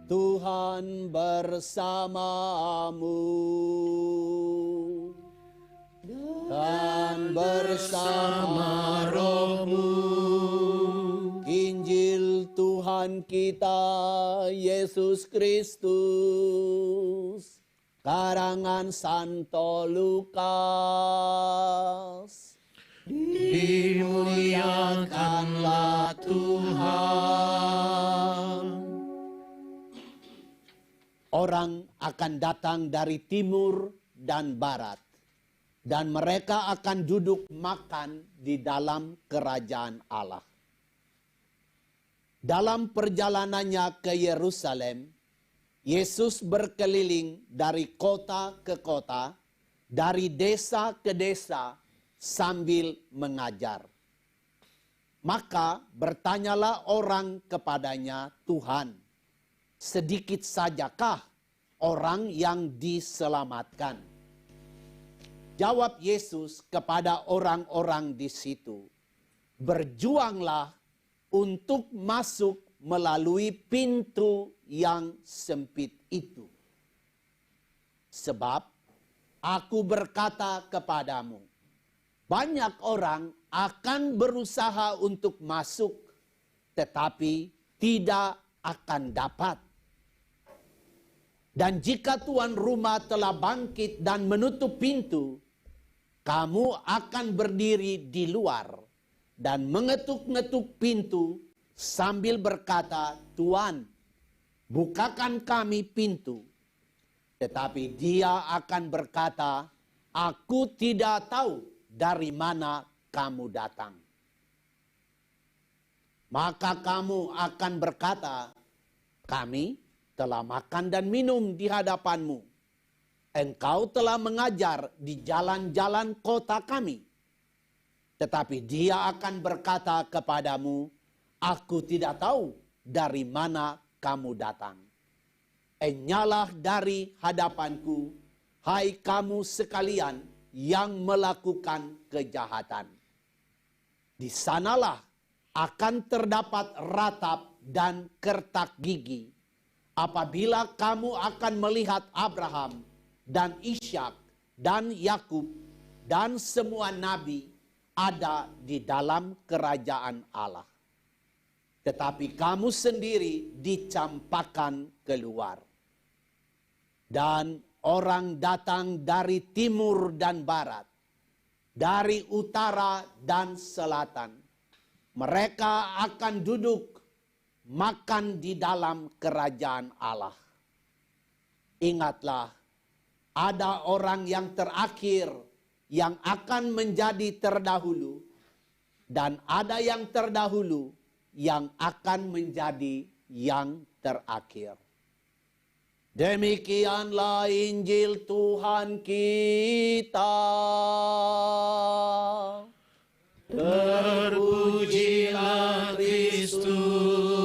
Tuhan bersamamu dan bersama rohmu. Injil Tuhan kita Yesus Kristus karangan Santo Lukas. Dimuliakanlah Tuhan. Orang akan datang dari timur dan barat, dan mereka akan duduk makan di dalam kerajaan Allah. Dalam perjalanannya ke Yerusalem, Yesus berkeliling dari kota ke kota, dari desa ke desa, sambil mengajar. Maka bertanyalah orang kepadanya, Tuhan, sedikit sajakah orang yang diselamatkan? Jawab Yesus kepada orang-orang di situ, berjuanglah untuk masuk melalui pintu yang sempit itu. Sebab aku berkata kepadamu, banyak orang akan berusaha untuk masuk, tetapi tidak akan dapat. Dan jika tuan rumah telah bangkit dan menutup pintu, kamu akan berdiri di luar dan mengetuk-ngetuk pintu sambil berkata, Tuan, bukakan kami pintu. Tetapi dia akan berkata, aku tidak tahu dari mana kamu datang. Maka kamu akan berkata, kami telah makan dan minum di hadapanmu. Engkau telah mengajar di jalan-jalan kota kami. Tetapi dia akan berkata kepadamu, aku tidak tahu dari mana kamu datang. Enyalah dari hadapanku, hai kamu sekalian yang melakukan kejahatan. Di sanalah akan terdapat ratap dan kertak gigi apabila kamu akan melihat Abraham dan Ishak dan Yakub dan semua nabi ada di dalam kerajaan Allah. Tetapi kamu sendiri dicampakkan keluar. Dan orang datang dari timur dan barat, dari utara dan selatan. Mereka akan duduk makan di dalam kerajaan Allah. Ingatlah, ada orang yang terakhir yang akan menjadi terdahulu, dan ada yang terdahulu yang akan menjadi yang terakhir. Demikianlah Injil Tuhan kita. Terpujilah Kristus.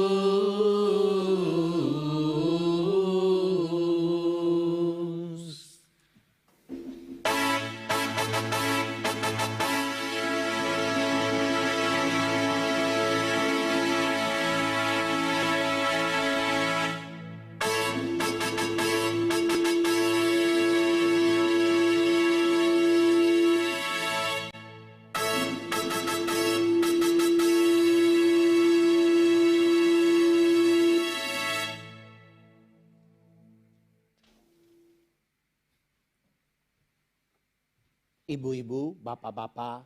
Ibu-ibu, bapak-bapak,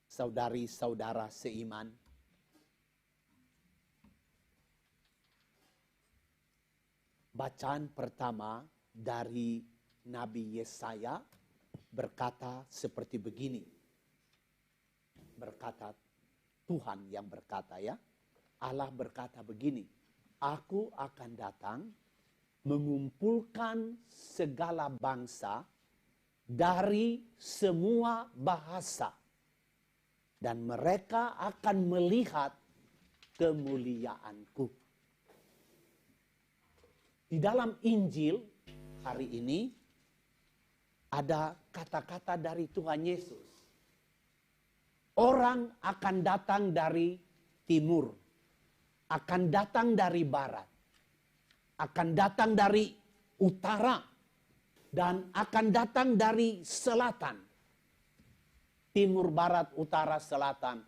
saudari-saudara seiman. Bacaan pertama dari Nabi Yesaya berkata seperti begini. Berkata Tuhan yang berkata ya. Allah berkata begini. Aku akan datang mengumpulkan segala bangsa dari semua bahasa, dan mereka akan melihat kemuliaanku. Di dalam Injil hari ini ada kata-kata dari Tuhan Yesus. Orang akan datang dari timur, akan datang dari barat, akan datang dari utara dan akan datang dari selatan. Timur, barat, utara, selatan.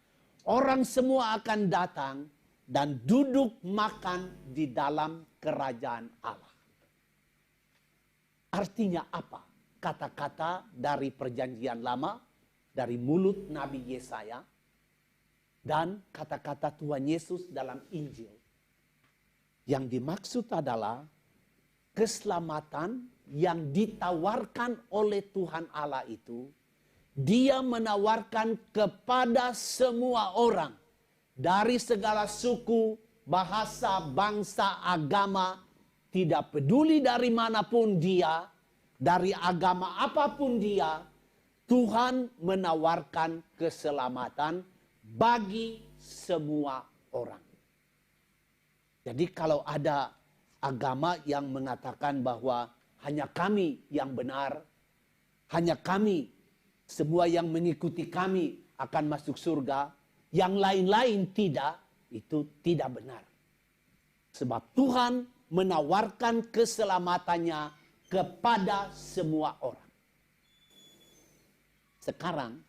Orang semua akan datang dan duduk makan di dalam kerajaan Allah. Artinya apa? Kata-kata dari perjanjian lama, dari mulut Nabi Yesaya, dan kata-kata Tuhan Yesus dalam Injil. Yang dimaksud adalah keselamatan yang ditawarkan oleh Tuhan Allah itu, Dia menawarkan kepada semua orang dari segala suku, bahasa, bangsa, agama, tidak peduli dari manapun dia, dari agama apapun dia, Tuhan menawarkan keselamatan bagi semua orang. Jadi kalau ada agama yang mengatakan bahwa hanya kami yang benar, hanya kami, semua yang mengikuti kami akan masuk surga, yang lain-lain tidak, itu tidak benar. Sebab Tuhan menawarkan keselamatannya kepada semua orang. Sekarang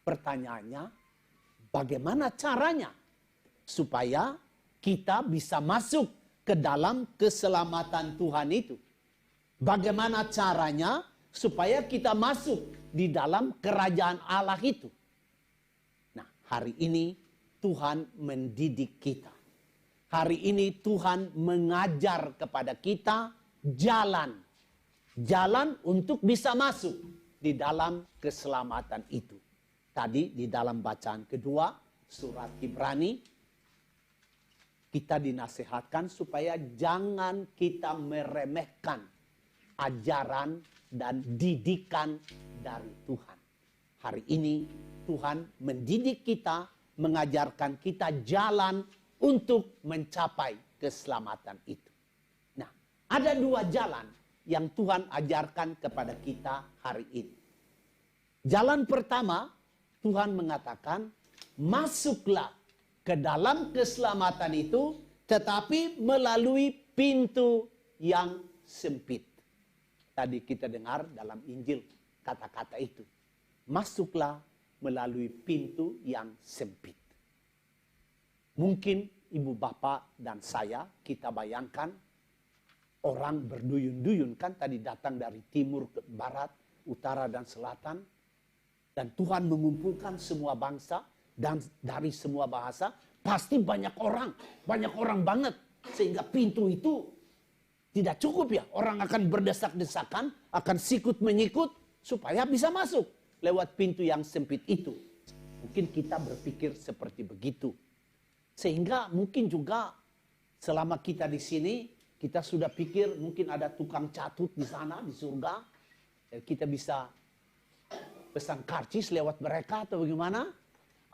pertanyaannya, bagaimana caranya supaya kita bisa masuk ke dalam keselamatan Tuhan itu? Bagaimana caranya supaya kita masuk di dalam kerajaan Allah itu? Nah, hari ini Tuhan mendidik kita. Hari ini Tuhan mengajar kepada kita jalan. Jalan untuk bisa masuk di dalam keselamatan itu. Tadi di dalam bacaan kedua, surat Ibrani, kita dinasihatkan supaya jangan kita meremehkan ajaran dan didikan dari Tuhan. Hari ini Tuhan mendidik kita, mengajarkan kita jalan untuk mencapai keselamatan itu. Nah, ada dua jalan yang Tuhan ajarkan kepada kita hari ini. Jalan pertama, Tuhan mengatakan, masuklah ke dalam keselamatan itu, tetapi melalui pintu yang sempit. Tadi kita dengar dalam Injil kata-kata itu. Masuklah melalui pintu yang sempit. Mungkin ibu bapak dan saya, kita bayangkan orang berduyun-duyun kan tadi datang dari timur ke barat, utara dan selatan. Dan Tuhan mengumpulkan semua bangsa dan dari semua bahasa, pasti banyak orang banget. Sehingga pintu itu tidak cukup ya. Orang akan berdesak-desakan, akan sikut menyikut supaya bisa masuk lewat pintu yang sempit itu. Mungkin kita berpikir seperti begitu. Sehingga mungkin juga selama kita di sini, kita sudah pikir mungkin ada tukang catut di sana, di surga. Dan kita bisa pesan karcis lewat mereka atau bagaimana.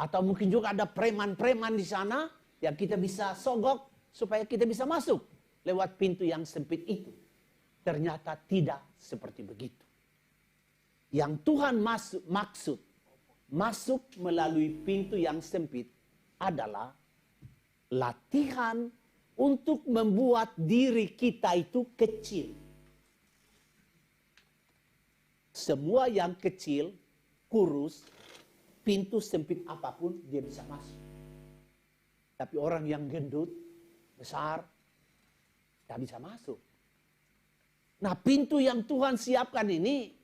Atau mungkin juga ada preman-preman di sana yang kita bisa sogok supaya kita bisa masuk lewat pintu yang sempit itu. Ternyata tidak seperti begitu. Yang Tuhan maksud masuk melalui pintu yang sempit adalah latihan untuk membuat diri kita itu kecil. Semua yang kecil, kurus, pintu sempit apapun dia bisa masuk. Tapi orang yang gendut, besar, tidak bisa masuk. Nah, pintu yang Tuhan siapkan ini,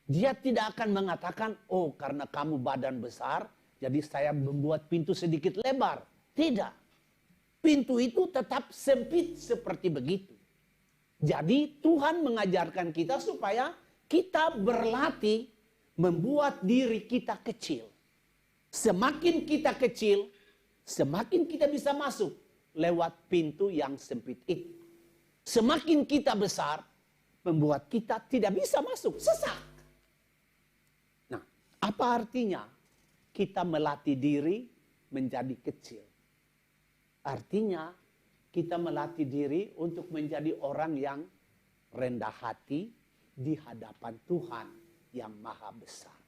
dia tidak akan mengatakan, oh karena kamu badan besar, jadi saya membuat pintu sedikit lebar. Tidak. Pintu itu tetap sempit seperti begitu. Jadi Tuhan mengajarkan kita supaya kita berlatih membuat diri kita kecil. Semakin kita kecil, semakin kita bisa masuk lewat pintu yang sempit itu. Semakin kita besar, membuat kita tidak bisa masuk, sesak. Nah, apa artinya kita melatih diri menjadi kecil? Artinya kita melatih diri untuk menjadi orang yang rendah hati di hadapan Tuhan yang maha besar.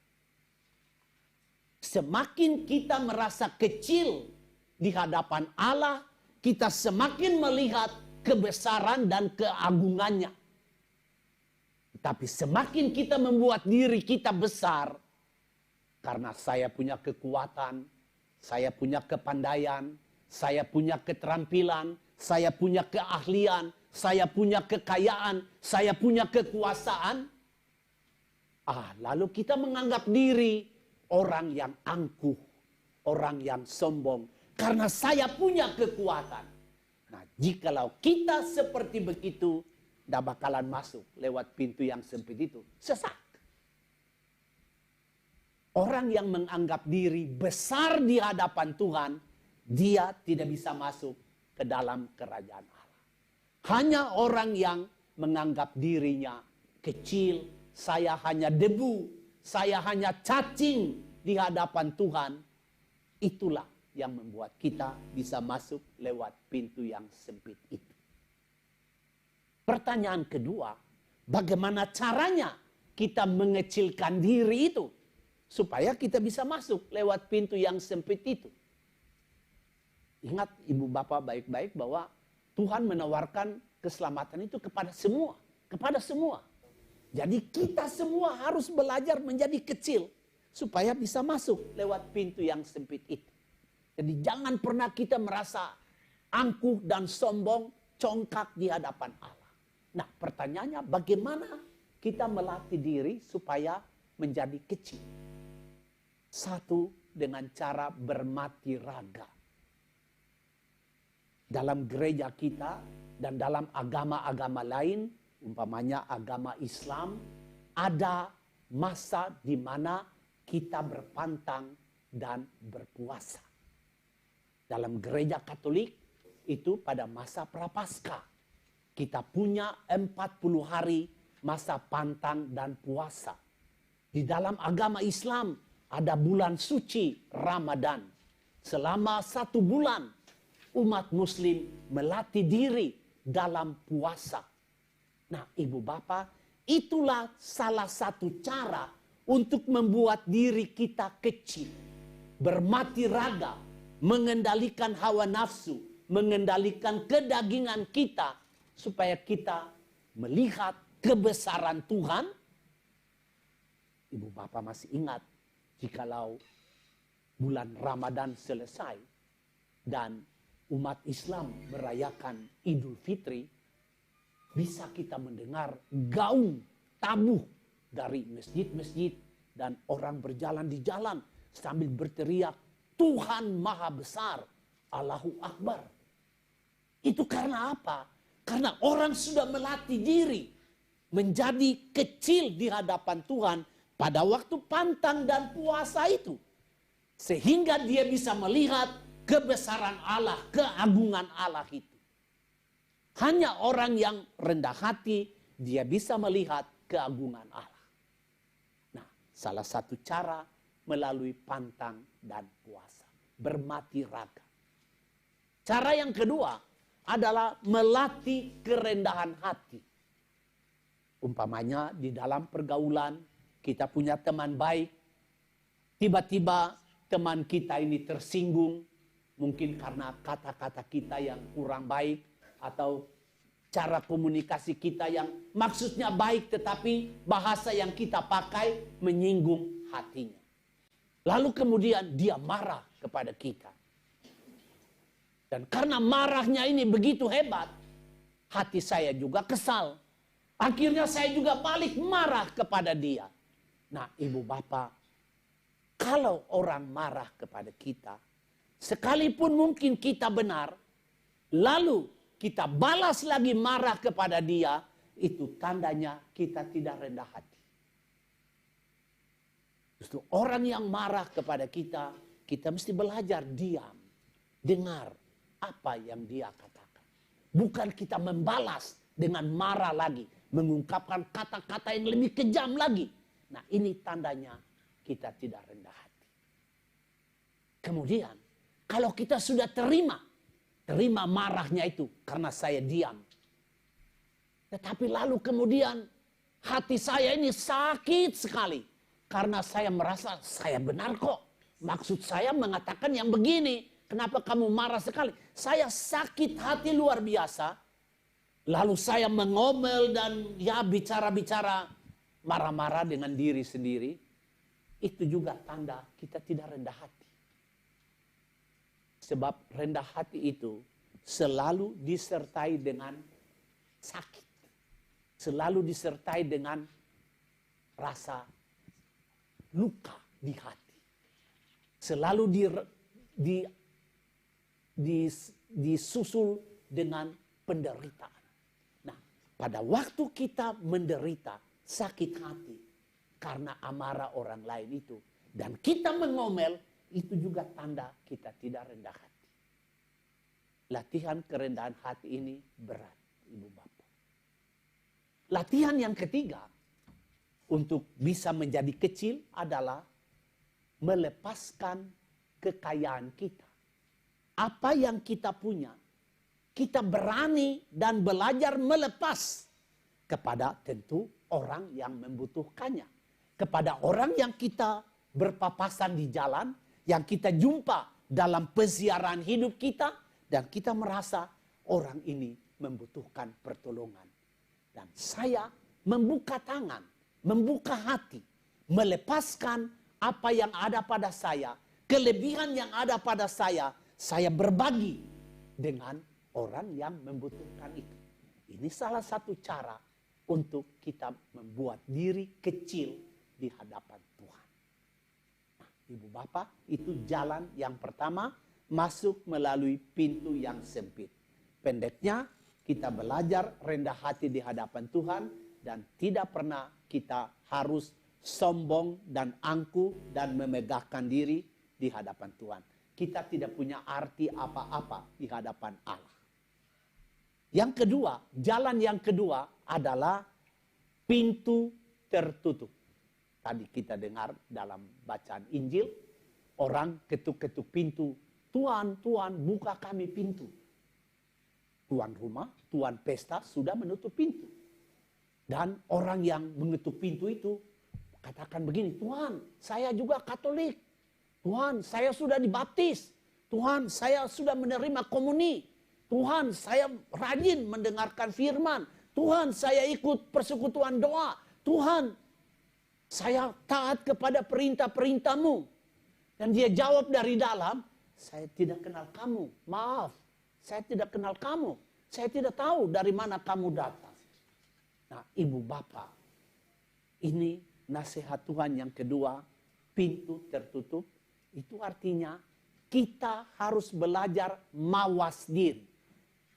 Semakin kita merasa kecil di hadapan Allah, kita semakin melihat kebesaran dan keagungannya. Tapi semakin kita membuat diri kita besar, karena saya punya kekuatan, saya punya kepandaian, saya punya keterampilan, saya punya keahlian, saya punya kekayaan, saya punya kekuasaan. Lalu kita menganggap diri orang yang angkuh, orang yang sombong. Karena saya punya kekuatan. Nah, jikalau kita seperti begitu, tidak bakalan masuk lewat pintu yang sempit itu. Sesat. Orang yang menganggap diri besar di hadapan Tuhan, dia tidak bisa masuk ke dalam kerajaan Allah. Hanya orang yang menganggap dirinya kecil, saya hanya debu, saya hanya cacing di hadapan Tuhan, itulah yang membuat kita bisa masuk lewat pintu yang sempit itu. Pertanyaan kedua, bagaimana caranya kita mengecilkan diri itu supaya kita bisa masuk lewat pintu yang sempit itu? Ingat ibu bapak baik-baik bahwa Tuhan menawarkan keselamatan itu kepada semua, kepada semua. Jadi kita semua harus belajar menjadi kecil supaya bisa masuk lewat pintu yang sempit itu. Jadi jangan pernah kita merasa angkuh dan sombong, congkak di hadapan Allah. Nah, pertanyaannya bagaimana kita melatih diri supaya menjadi kecil? Satu, dengan cara bermati raga. Dalam gereja kita dan dalam agama-agama lain, umpamanya agama Islam, ada masa di mana kita berpantang dan berpuasa. Dalam gereja Katolik itu pada masa Prapaskah. Kita punya 40 hari masa pantang dan puasa. Di dalam agama Islam ada bulan suci Ramadan. Selama 1 bulan umat muslim melatih diri dalam puasa. Nah, ibu bapak, itulah salah satu cara untuk membuat diri kita kecil. Bermati raga, mengendalikan hawa nafsu, mengendalikan kedagingan kita, supaya kita melihat kebesaran Tuhan. Ibu bapak masih ingat, jikalau bulan Ramadan selesai dan umat Islam merayakan Idul Fitri, bisa kita mendengar gaung tabuh dari masjid-masjid dan orang berjalan di jalan sambil berteriak, Tuhan Maha Besar, Allahu Akbar. Itu karena apa? Karena orang sudah melatih diri menjadi kecil di hadapan Tuhan pada waktu pantang dan puasa itu. Sehingga dia bisa melihat kebesaran Allah, keagungan Allah itu. Hanya orang yang rendah hati, dia bisa melihat keagungan Allah. Nah, salah satu cara melalui pantang dan puasa. Bermati raga. Cara yang kedua adalah melatih kerendahan hati. Umpamanya di dalam pergaulan kita punya teman baik. Tiba-tiba teman kita ini tersinggung. Mungkin karena kata-kata kita yang kurang baik. Atau cara komunikasi kita yang maksudnya baik tetapi bahasa yang kita pakai menyinggung hatinya. Lalu kemudian dia marah kepada kita. Dan karena marahnya ini begitu hebat, hati saya juga kesal. Akhirnya saya juga balik marah kepada dia. Nah, ibu bapak, kalau orang marah kepada kita, sekalipun mungkin kita benar, lalu kita balas lagi marah kepada dia, itu tandanya kita tidak rendah hati. Justru orang yang marah kepada kita, kita mesti belajar diam, dengar apa yang dia katakan. Bukan kita membalas dengan marah lagi, mengungkapkan kata-kata yang lebih kejam lagi. Nah, ini tandanya kita tidak rendah hati. Kemudian, kalau kita sudah terima marahnya itu karena saya diam. Tetapi lalu kemudian hati saya ini sakit sekali. Karena saya merasa saya benar kok. Maksud saya mengatakan yang begini. Kenapa kamu marah sekali? Saya sakit hati luar biasa. Lalu saya mengomel dan ya bicara-bicara marah-marah dengan diri sendiri. Itu juga tanda kita tidak rendah hati. Sebab rendah hati itu selalu disertai dengan sakit. Selalu disertai dengan rasa luka di hati. Selalu disusul dengan penderitaan. Nah, pada waktu kita menderita sakit hati karena amarah orang lain itu, dan kita mengomel, itu juga tanda kita tidak rendah hati. Latihan kerendahan hati ini berat, Ibu Bapak. Latihan yang ketiga untuk bisa menjadi kecil adalah melepaskan kekayaan kita. Apa yang kita punya, kita berani dan belajar melepas kepada tentu orang yang membutuhkannya. Kepada orang yang kita berpapasan di jalan, yang kita jumpa dalam pesiaran hidup kita, dan kita merasa orang ini membutuhkan pertolongan. Dan saya membuka tangan, membuka hati, melepaskan apa yang ada pada saya, kelebihan yang ada pada saya berbagi dengan orang yang membutuhkan itu. Ini salah satu cara untuk kita membuat diri kecil di hadapan Tuhan. Nah, Ibu Bapak, itu jalan yang pertama, masuk melalui pintu yang sempit. Pendeknya, kita belajar rendah hati di hadapan Tuhan dan tidak pernah kita harus sombong dan angkuh dan memegahkan diri di hadapan Tuhan. Kita tidak punya arti apa-apa di hadapan Allah. Yang kedua, jalan yang kedua adalah pintu tertutup. Tadi kita dengar dalam bacaan Injil, orang ketuk-ketuk pintu. Tuhan, Tuhan, buka kami pintu. Tuan rumah, tuan pesta sudah menutup pintu. Dan orang yang mengetuk pintu itu katakan begini, Tuhan, saya juga Katolik. Tuhan, saya sudah dibaptis. Tuhan, saya sudah menerima komuni. Tuhan, saya rajin mendengarkan firman. Tuhan, saya ikut persekutuan doa. Tuhan, saya taat kepada perintah-perintah-Mu. Dan dia jawab dari dalam, saya tidak kenal kamu. Maaf, saya tidak kenal kamu. Saya tidak tahu dari mana kamu datang. Nah, Ibu Bapak, ini nasihat Tuhan yang kedua, pintu tertutup. Itu artinya kita harus belajar mawas diri.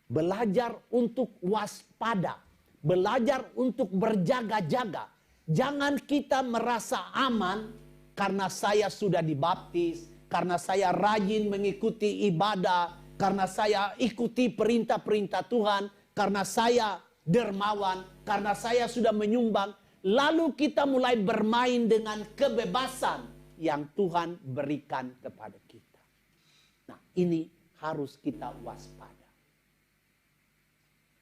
Belajar untuk waspada. Belajar untuk berjaga-jaga. Jangan kita merasa aman karena saya sudah dibaptis, karena saya rajin mengikuti ibadah, karena saya ikuti perintah-perintah Tuhan, karena saya dermawan, karena saya sudah menyumbang. Lalu kita mulai bermain dengan kebebasan yang Tuhan berikan kepada kita. Nah, ini harus kita waspada.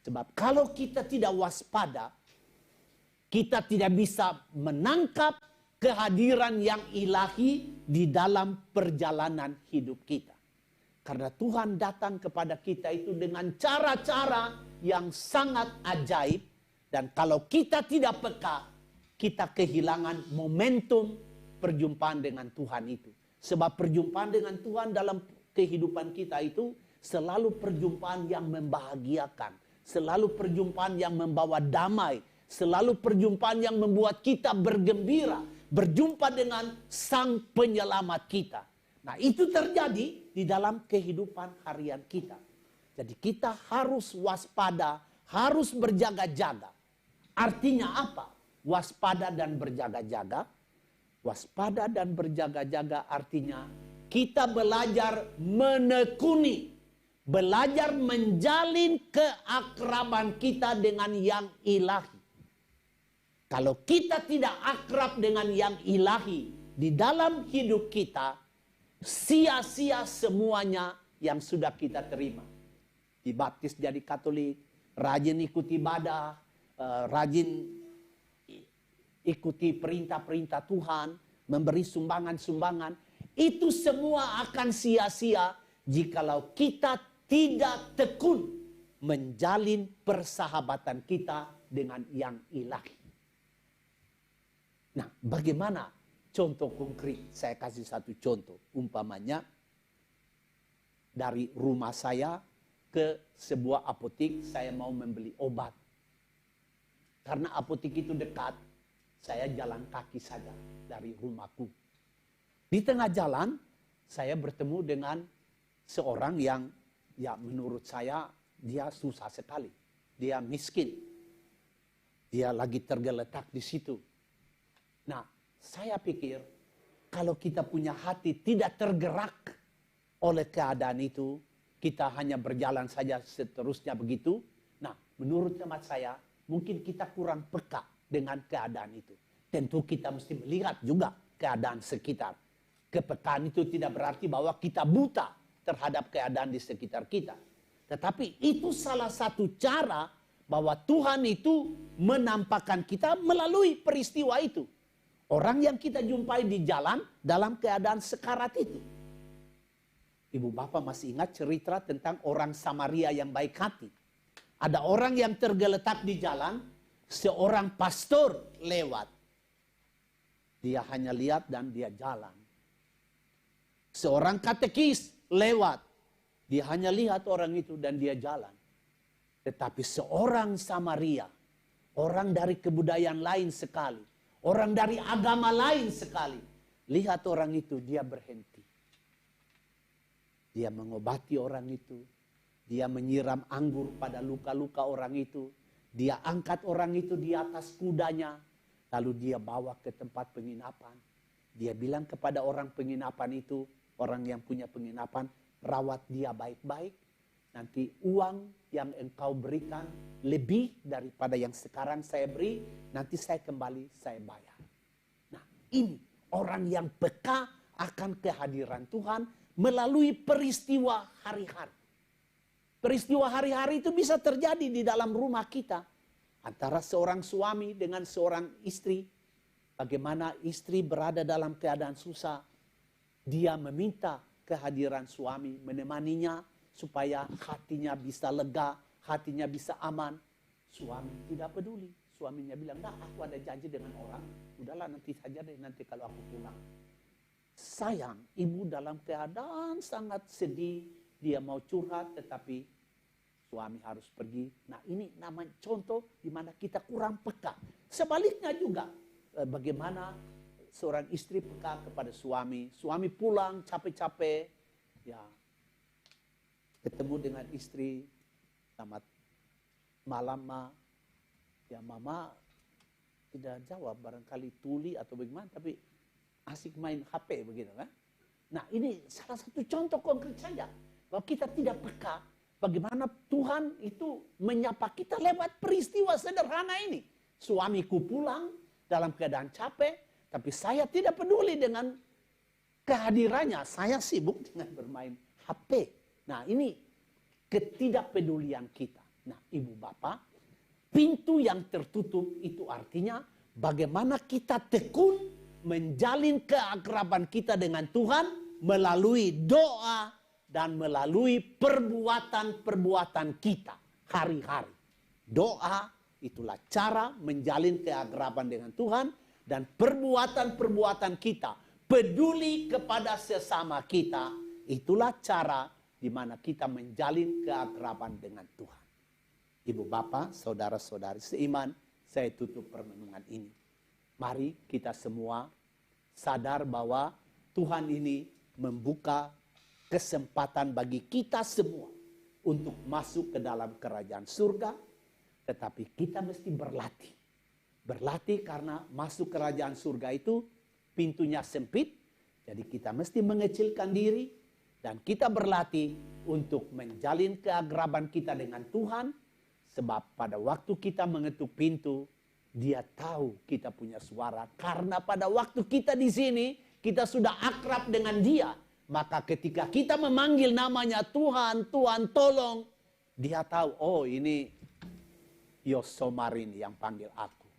Sebab kalau kita tidak waspada, kita tidak bisa menangkap kehadiran yang ilahi di dalam perjalanan hidup kita. Karena Tuhan datang kepada kita itu dengan cara-cara yang sangat ajaib. Dan kalau kita tidak peka, kita kehilangan momentum perjumpaan dengan Tuhan itu. Sebab perjumpaan dengan Tuhan dalam kehidupan kita itu selalu perjumpaan yang membahagiakan. Selalu perjumpaan yang membawa damai. Selalu perjumpaan yang membuat kita bergembira. Berjumpa dengan Sang Penyelamat kita. Nah, itu terjadi di dalam kehidupan harian kita. Jadi kita harus waspada, harus berjaga-jaga. Artinya apa? Waspada dan berjaga-jaga. Waspada dan berjaga-jaga artinya kita belajar menekuni. Belajar menjalin keakraban kita dengan yang ilahi. Kalau kita tidak akrab dengan yang ilahi di dalam hidup kita, sia-sia semuanya yang sudah kita terima. Dibaptis jadi Katolik, rajin ikuti ibadah, rajin ikuti perintah-perintah Tuhan, memberi sumbangan-sumbangan. Itu semua akan sia-sia jikalau kita tidak tekun menjalin persahabatan kita dengan yang ilahi. Nah, bagaimana contoh konkret? Saya kasih satu contoh. Umpamanya, dari rumah saya ke sebuah apotek, saya mau membeli obat. Karena apotek itu dekat, saya jalan kaki saja dari rumahku. Di tengah jalan, saya bertemu dengan seorang yang ya menurut saya dia susah sekali. Dia miskin. Dia lagi tergeletak di situ. Nah, saya pikir kalau kita punya hati tidak tergerak oleh keadaan itu, kita hanya berjalan saja seterusnya begitu. Nah, menurut hemat saya, mungkin kita kurang peka dengan keadaan itu. Tentu kita mesti melihat juga keadaan sekitar. Kepekaan itu tidak berarti bahwa kita buta terhadap keadaan di sekitar kita. Tetapi itu salah satu cara bahwa Tuhan itu menampakkan kita melalui peristiwa itu. Orang yang kita jumpai di jalan dalam keadaan sekarat itu. Ibu bapak masih ingat cerita tentang orang Samaria yang baik hati. Ada orang yang tergeletak di jalan, seorang pastor lewat. Dia hanya lihat dan dia jalan. Seorang katekis lewat. Dia hanya lihat orang itu dan dia jalan. Tetapi seorang Samaria, orang dari kebudayaan lain sekali, orang dari agama lain sekali, lihat orang itu, dia berhenti. Dia mengobati orang itu. Dia menyiram anggur pada luka-luka orang itu. Dia angkat orang itu di atas kudanya. Lalu dia bawa ke tempat penginapan. Dia bilang kepada orang penginapan itu, orang yang punya penginapan, rawat dia baik-baik. Nanti uang yang engkau berikan lebih daripada yang sekarang saya beri, nanti saya kembali, saya bayar. Nah, ini orang yang peka akan kehadiran Tuhan melalui peristiwa hari-hari. Peristiwa hari-hari itu bisa terjadi di dalam rumah kita. Antara seorang suami dengan seorang istri. Bagaimana istri berada dalam keadaan susah. Dia meminta kehadiran suami, menemaninya supaya hatinya bisa lega, hatinya bisa aman. Suami tidak peduli. Suaminya bilang, nah aku ada janji dengan orang. Udahlah nanti saja deh, nanti kalau aku pulang. Sayang, ibu dalam keadaan sangat sedih. Dia mau curhat tetapi suami harus pergi. Nah ini namanya contoh di mana kita kurang peka. Sebaliknya juga, bagaimana seorang istri peka kepada suami. Suami pulang capek-capek, ya ketemu dengan istri, selamat malam ma. Ya mama tidak jawab, barangkali tuli atau bagaimana, tapi asik main HP begitu kan. Nah ini salah satu contoh konkret saja. Bahwa kita tidak peka bagaimana Tuhan itu menyapa kita lewat peristiwa sederhana ini. Suamiku pulang dalam keadaan capek, tapi saya tidak peduli dengan kehadirannya. Saya sibuk dengan bermain HP. Nah ini ketidakpedulian kita. Nah ibu bapak, pintu yang tertutup itu artinya bagaimana kita tekun menjalin keakraban kita dengan Tuhan melalui doa dan melalui perbuatan-perbuatan kita hari-hari. Doa itulah cara menjalin keakraban dengan Tuhan dan perbuatan-perbuatan kita peduli kepada sesama kita. Itulah cara di mana kita menjalin keakraban dengan Tuhan. Ibu bapak, saudara-saudari seiman, saya tutup permenungan ini. Mari kita semua sadar bahwa Tuhan ini membuka kesempatan bagi kita semua untuk masuk ke dalam kerajaan surga. Tetapi kita mesti berlatih. Berlatih karena masuk kerajaan surga itu pintunya sempit. Jadi kita mesti mengecilkan diri. Dan kita berlatih untuk menjalin keakraban kita dengan Tuhan. Sebab pada waktu kita mengetuk pintu, Dia tahu kita punya suara. Karena pada waktu kita di sini, kita sudah akrab dengan Dia. Maka ketika kita memanggil namanya Tuhan, Tuhan tolong. Dia tahu, oh ini Yosomarin yang panggil aku.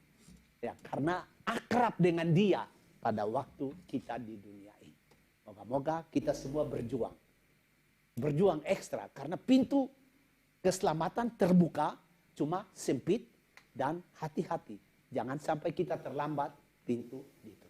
Ya, karena akrab dengan Dia pada waktu kita di dunia ini. Moga-moga kita semua berjuang. Berjuang ekstra karena pintu keselamatan terbuka, cuma sempit dan hati-hati. Jangan sampai kita terlambat pintu ditutup.